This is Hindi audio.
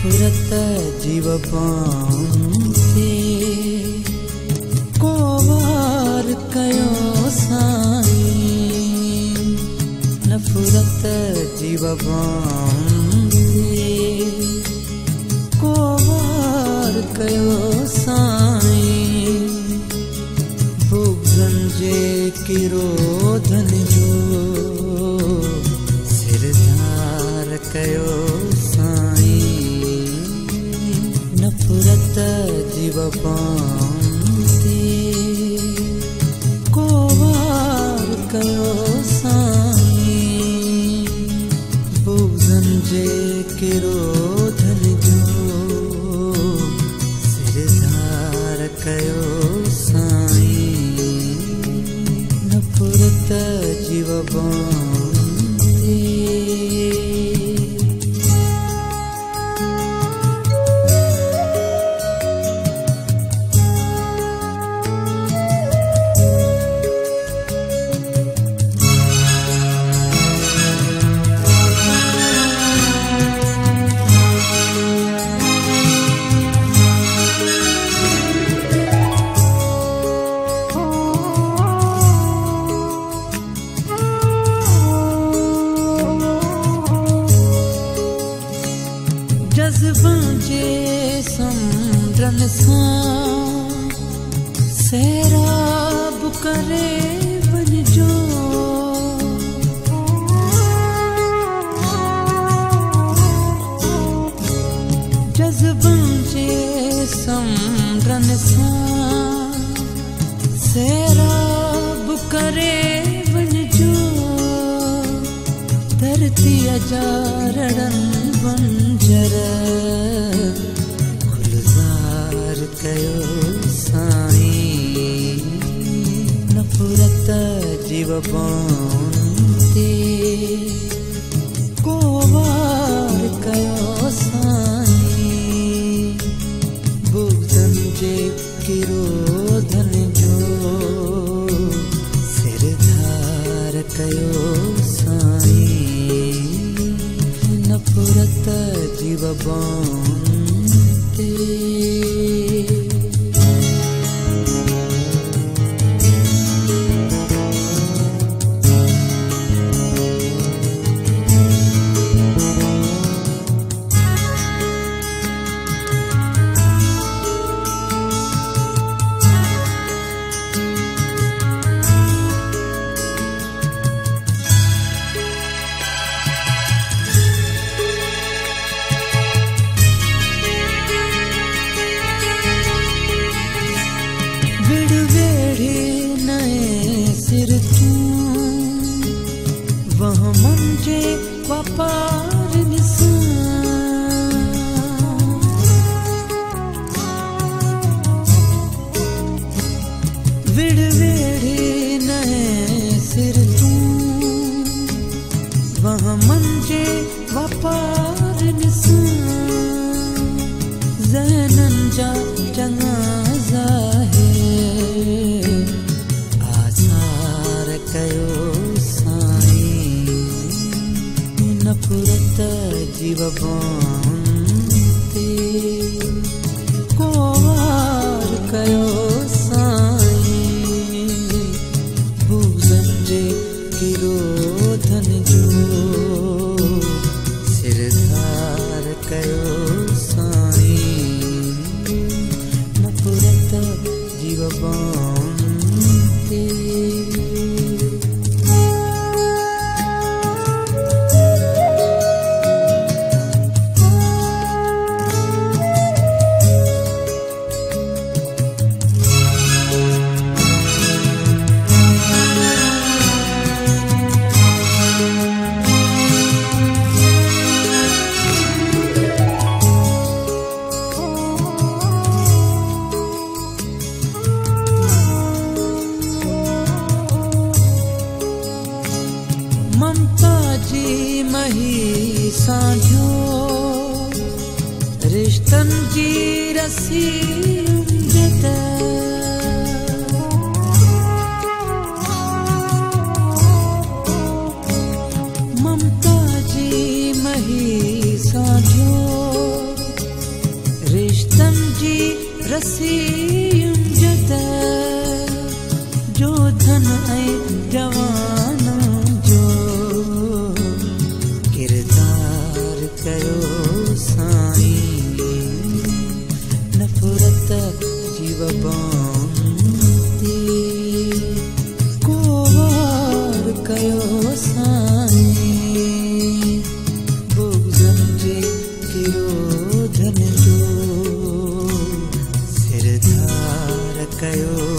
नफरत जीव पांते को वार कयो साईं। नफरत जीव पांते को वार कयो साईं। बुगन जे किरोधन जो सिरधार कयो साईं। नफरत जीव पांते को वार कयो साईं। बुगन जे किरोधन जो सिरधार कयो साईं। नफरत जीव पांते। जज़्बां जे समुंडन सां सैराब करे वञिजो। जज़्बां जे समुंडन सां सैराब करे वञिजो। धरतीअ जा रड़नि बंजर गुलज़ार कयो साईं। नफरत जीव पांते को वार कयो साईं। बुगदन जे किरोधन जो सिरधार कयो साईं। नफरत जीव पांते। सिर तूं वह मंजे वपार निसान। विड़ वेड़े नए सिर तूं वह मंजे वपार निसान। ज़हनन जा चङा ज़ाहिर कयो साईं। नफरत जीव पांते को वार कयो साईं। बुगदन जे किरोधन जो सिरधार कयो साईं। नफरत जीव पांते। ममता जी मही साझो रिश्तन जी रसी उमजत। ममता जी मही साझो रसीम जता जो धन ऐं जवान जो किरदार कयो साईं नफ़रत जीव बांती को वार कयो साईं बुग़्ज़न जे किरो धन जो सिरधार कयो